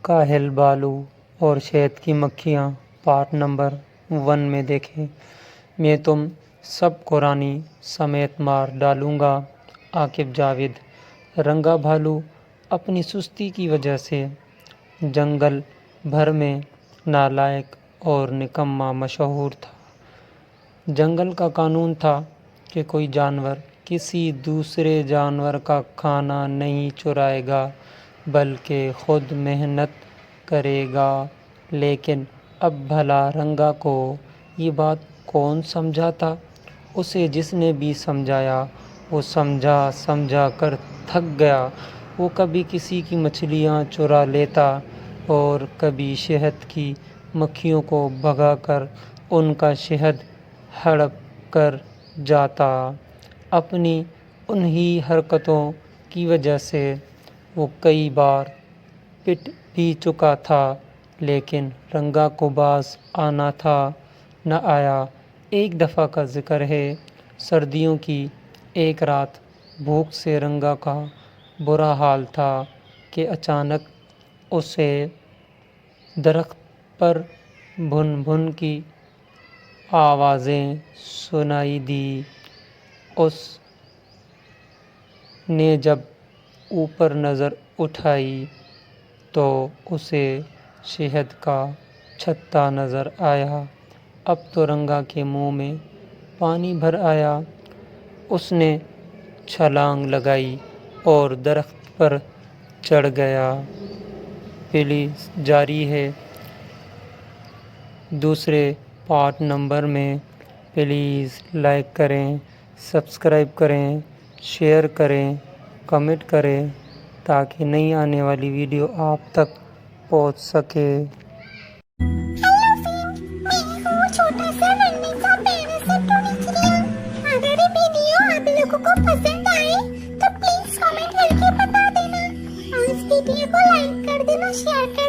کاہل بالو اور شہد کی مکھیاں پارٹ نمبر 1 میں دیکھیں۔ میں تم سب کو رانی سمیت مار ڈالوں گا۔ عاقب جاوید۔ رنگا بھالو اپنی سستی کی وجہ سے جنگل بھر میں نالائق اور نکما مشہور تھا۔ جنگل کا قانون تھا کہ کوئی جانور کسی دوسرے جانور کا کھانا نہیں چرائے گا بلکہ خود محنت کرے گا۔ لیکن اب بھلا رنگا کو یہ بات کون سمجھاتا؟ اسے جس نے بھی سمجھایا وہ سمجھا کر تھک گیا۔ وہ کبھی کسی کی مچھلیاں چرا لیتا اور کبھی شہد کی مکھیوں کو بھگا کر ان کا شہد ہڑپ کر جاتا۔ اپنی انہی حرکتوں کی وجہ سے وہ کئی بار پٹ بھی چکا تھا، لیکن رنگا کو باز آنا تھا، نہ آیا۔ ایک دفعہ کا ذکر ہے، سردیوں کی ایک رات بھوک سے رنگا کا برا حال تھا کہ اچانک اسے درخت پر بھن بھن کی آوازیں سنائی دیں۔ اس نے جب اوپر نظر اٹھائی تو اسے شہد کا چھتا نظر آیا۔ اب تو رنگا کے منہ میں پانی بھر آیا۔ اس نے چھلانگ لگائی اور درخت پر چڑھ گیا۔ پلیز جاری ہے دوسرے پارٹ نمبر میں۔ پلیز لائک کریں، سبسکرائب کریں، شیئر کریں، کمنٹ کریں تاکہ نئی آنے والی ویڈیو آپ تک پہنچ سکے۔ ہیلو فرینڈ، میں ہوں چھوٹا سا رنگین سا پیارا سا ٹومی چڑیا۔ اگر یہ ویڈیو آپ لوگوں کو پسند آئے تو پلیز کمنٹ کر کے بتا دینا اور اس ویڈیو کو لائک کر دینا، شیئر کر